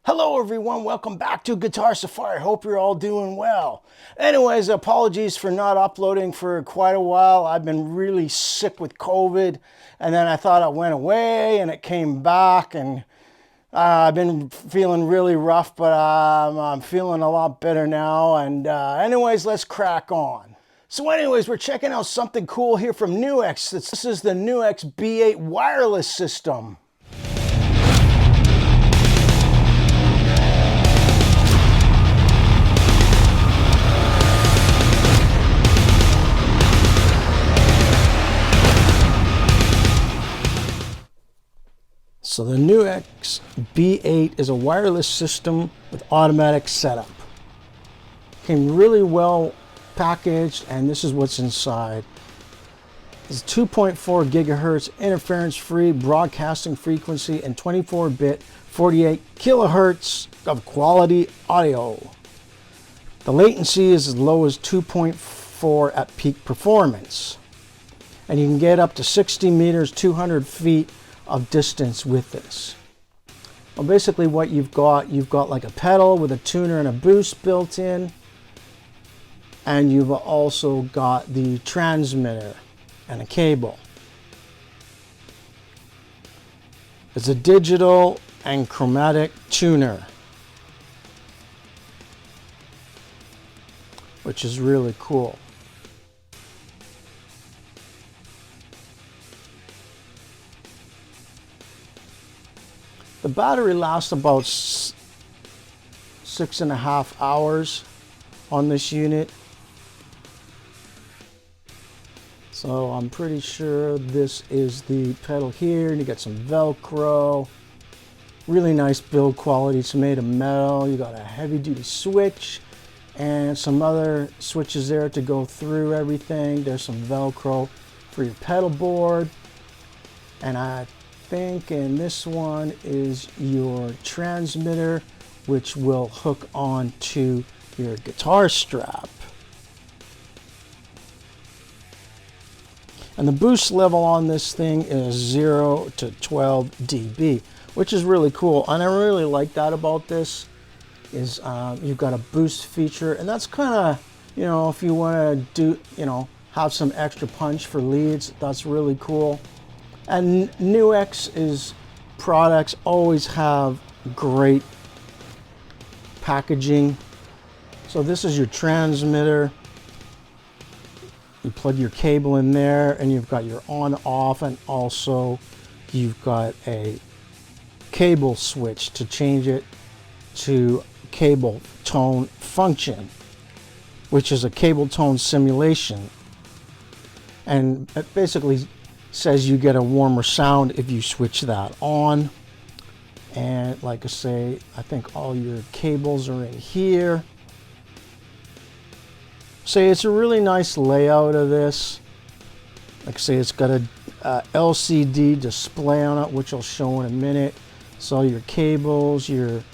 Hello everyone, welcome back to Guitar Safari. Hope you're all doing well. Anyways, apologies for not uploading for quite a while. I've been really sick with COVID, and then I thought it went away and it came back, and I've been feeling really rough, but I'm feeling a lot better now. And anyways, let's crack on. So anyways, we're checking out something cool here from Nux. This is the Nux B8 Wireless system. So the Nux B8 is a wireless system with automatic setup. Came really well packaged, and this is what's inside. It's 2.4 gigahertz interference-free broadcasting frequency and 24-bit 48 kilohertz of quality audio. The latency is as low as 2.4 at peak performance. And you can get up to 60 meters, 200 feet of distance with this. Well, basically what you've got like a pedal with a tuner and a boost built in, and you've also got the transmitter and a cable. It's a digital and chromatic tuner, which is really cool. The battery lasts about 6.5 hours on this unit. So I'm pretty sure this is the pedal here, and you got some Velcro. Really nice build quality. It's made of metal. You got a heavy duty switch and some other switches there to go through everything. There's some Velcro for your pedal board. And I think, and this one is your transmitter, which will hook on to your guitar strap. And the boost level on this thing is 0 to 12 dB, which is really cool. And I really like that about this is you've got a boost feature, and that's kind of, you know, if you want to do, you know, have some extra punch for leads, that's really cool. And Nux's products always have great packaging. So this is your transmitter. You plug your cable in there, and you've got your on-off, and also you've got a cable switch to change it to cable tone function, which is a cable tone simulation. And it basically says you get a warmer sound if you switch that on. And like I say, I think all your cables are in here. So it's a really nice layout of this. Like I say, it's got a LCD display on it, which I'll show in a minute. So your cables, your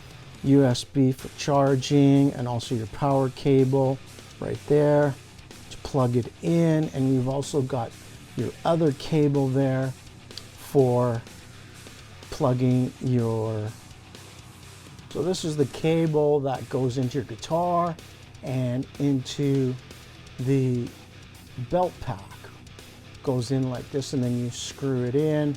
USB for charging, and also your power cable right there to plug it in. And you've also got your other cable there for plugging your, so this is the cable that goes into your guitar and into the belt pack. Goes in like this, and then you screw it in.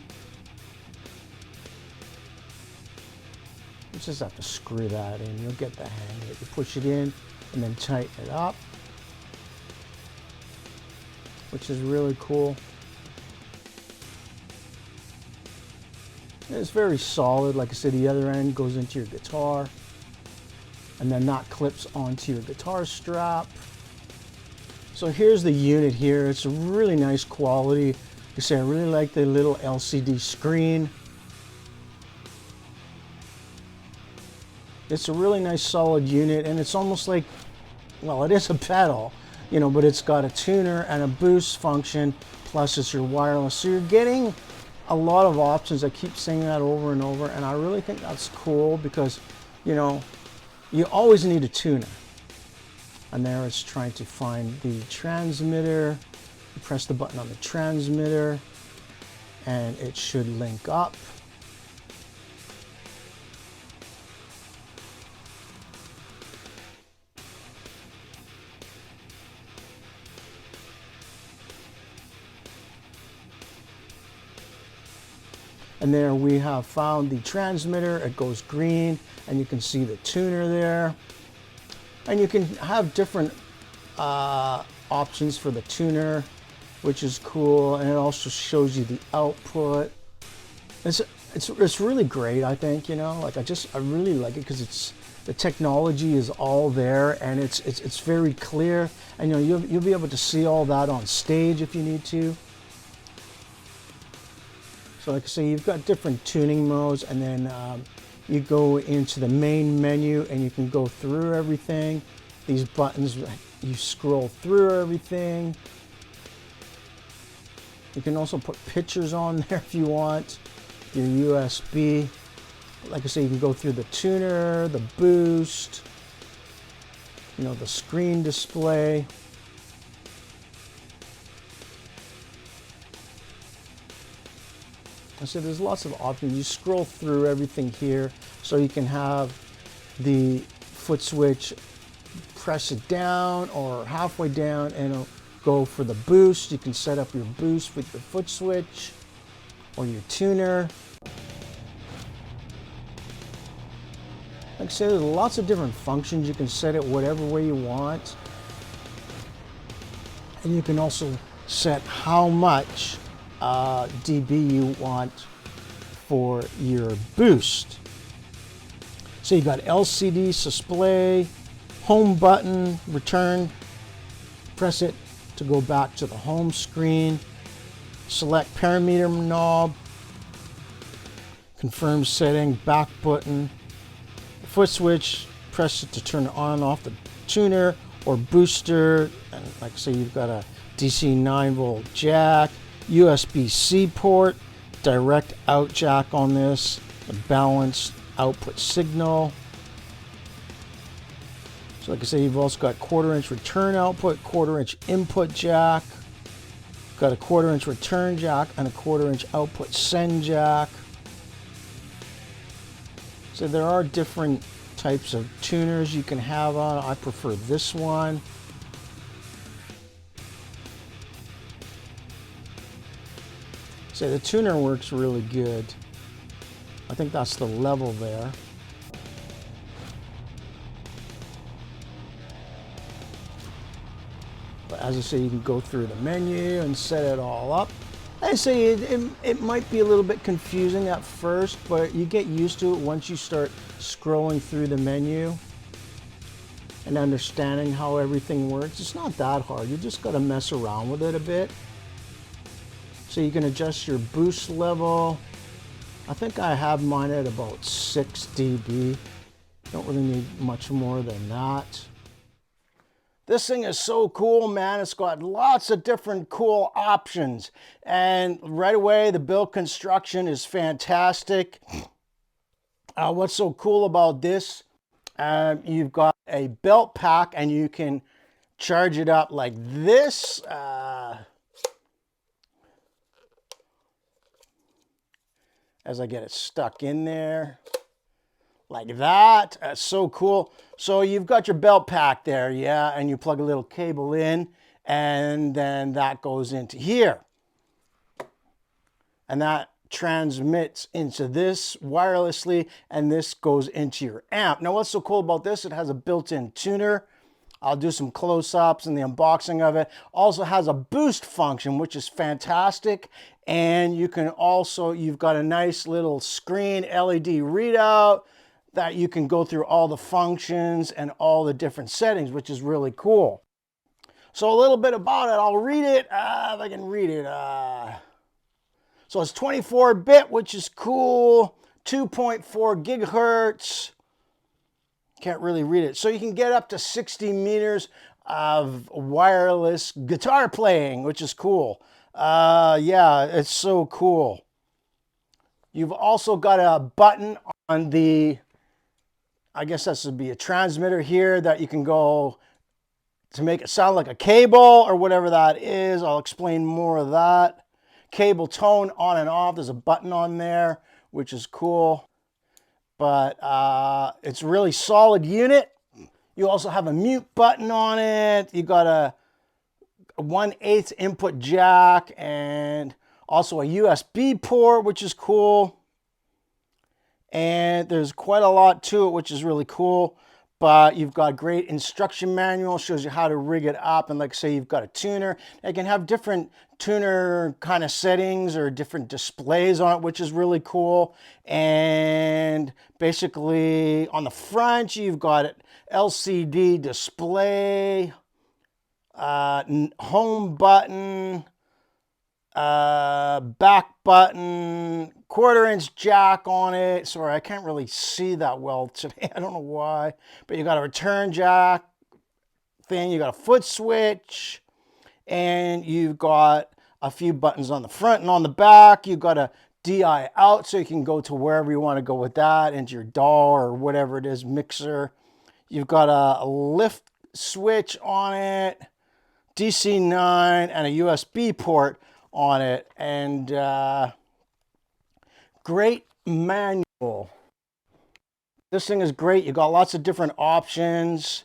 You just have to screw that in, you'll get the hang of it. You push it in and then tighten it up, which is really cool. It's very solid. Like I said, the other end goes into your guitar, and then that clips onto your guitar strap. So here's the unit here. It's a really nice quality. Like I say, I really like the little LCD screen. It's a really nice solid unit, and it's almost like, well, it is a pedal, you know, but it's got a tuner and a boost function, plus it's your wireless. So you're getting a lot of options. I keep saying that over and over, and I really think that's cool because, you know, you always need a tuner. And there it's trying to find the transmitter. You press the button on the transmitter, and it should link up. And there we have found the transmitter. It goes green, and you can see the tuner there. And you can have different options for the tuner, which is cool. And it also shows you the output. It's really great, I think, you know, like I really like it because the technology is all there, and it's very clear, and you know you'll be able to see all that on stage if you need to. So like I say, you've got different tuning modes, and then you go into the main menu and you can go through everything. These buttons, you scroll through everything. You can also put pictures on there if you want. Your USB. Like I say, you can go through the tuner, the boost, you know, the screen display. So there's lots of options. You scroll through everything here, so you can have the foot switch, press it down or halfway down, and it'll go for the boost. You can set up your boost with your foot switch or your tuner. Like I said, there's lots of different functions. You can set it whatever way you want. And you can also set how much dB you want for your boost. So you got LCD display, home button, return, press it to go back to the home screen, select parameter knob, confirm setting, back button, foot switch, press it to turn on and off the tuner or booster. And like I say, you've got a DC 9-volt jack, USB-C port, direct out jack on this, a balanced output signal. So like I say, you've also got 1/4-inch return output, 1/4-inch input jack, got a 1/4-inch return jack and a 1/4-inch output send jack. So there are different types of tuners you can have on. I prefer this one. So the tuner works really good. I think that's the level there. But as I say, you can go through the menu and set it all up. I say it might be a little bit confusing at first, but you get used to it once you start scrolling through the menu and understanding how everything works. It's not that hard. You just got to mess around with it a bit. So you can adjust your boost level. I think I have mine at about 6 dB. Don't really need much more than that. This thing is so cool, man. It's got lots of different cool options. And right away, the build construction is fantastic. What's so cool about this, you've got a belt pack and you can charge it up like this. As I get it stuck in there. Like that. That's so cool. So you've got your belt pack there, yeah, and you plug a little cable in, and then that goes into here. And that transmits into this wirelessly, and this goes into your amp. Now what's so cool about this, it has a built-in tuner. I'll do some close-ups and the unboxing of it. Also has a boost function, which is fantastic. And you can also, you've got a nice little screen LED readout that you can go through all the functions and all the different settings, which is really cool. So a little bit about it, I'll read it, if I can read it. So it's 24-bit, which is cool, 2.4 gigahertz. Can't really read it. So you can get up to 60 meters of wireless guitar playing, which is cool. Yeah, it's so cool. You've also got a button on the, I guess this would be a transmitter here that you can go to make it sound like a cable or whatever that is. I'll explain more of that. Cable tone on and off. There's a button on there, which is cool. But it's a really solid unit. You also have a mute button on it. You got a 1/8 input jack and Also a USB port, which is cool. And there's quite a lot to it, which is really cool. But you've got a great instruction manual, shows you how to rig it up. And like say you've got a tuner, it can have different tuner kind of settings or different displays on it, which is really cool. And basically on the front, you've got an LCD display, home button, back button, 1/4-inch jack on it. Sorry, I can't really see that well today. I don't know why, but you got a return jack thing. You got a foot switch, and you've got a few buttons on the front and on the back. You've got a DI out, so you can go to wherever you want to go with that, into your DAW or whatever it is, mixer. You've got a lift switch on it, DC9, and a USB port on it, and great manual. This thing is great. You got lots of different options.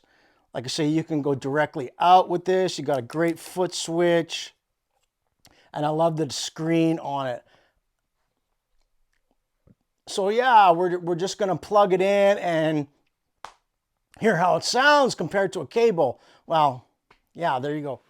Like I say, you can go directly out with this. You got a great foot switch, and I love the screen on it. So yeah, we're just gonna plug it in and hear how it sounds compared to a cable. Well, yeah, there you go.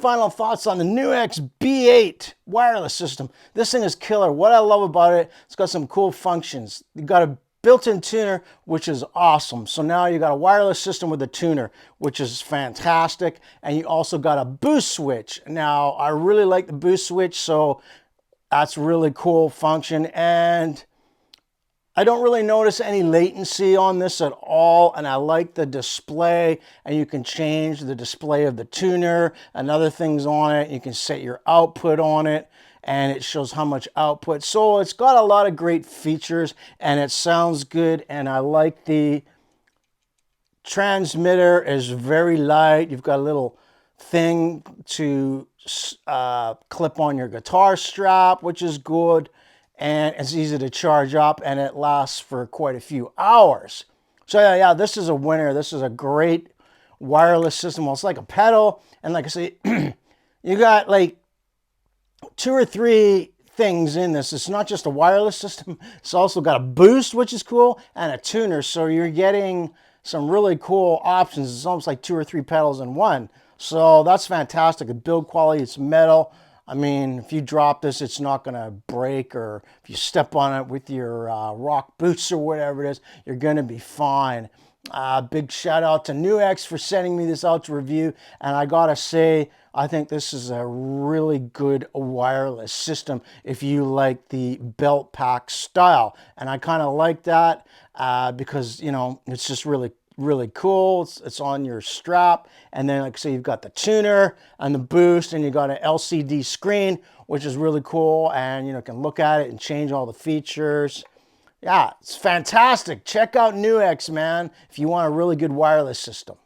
Final thoughts on the Nux B8 wireless system. This thing is killer. What I love about it, it's got some cool functions. You got a built-in tuner, which is awesome. So now you got a wireless system with a tuner, which is fantastic. And you also got a boost switch. Now, I really like the boost switch, so that's really cool function. And I don't really notice any latency on this at all, and I like the display, and you can change the display of the tuner and other things on it. You can set your output on it, and it shows how much output. So it's got a lot of great features, and it sounds good, and I like the transmitter is very light. You've got a little thing to clip on your guitar strap, which is good. And it's easy to charge up, and it lasts for quite a few hours. So yeah, this is a winner. This is a great wireless system. Well, it's like a pedal, and like I say, you got like 2 or 3 things in this. It's not just a wireless system. It's also got a boost, which is cool, and a tuner. So you're getting some really cool options. It's almost like 2 or 3 pedals in one. So that's fantastic. The build quality, it's metal. I mean, if you drop this, it's not going to break, or if you step on it with your rock boots or whatever it is, you're going to be fine. Big shout out to Nux for sending me this out to review. And I got to say, I think this is a really good wireless system if you like the belt pack style. And I kind of like that because, you know, it's just really cool. It's on your strap, and then like I say, you've got the tuner and the boost, and you got an LCD screen, which is really cool, and you know, can look at it and change all the features. Yeah, it's fantastic. Check out Nux, man, if you want a really good wireless system.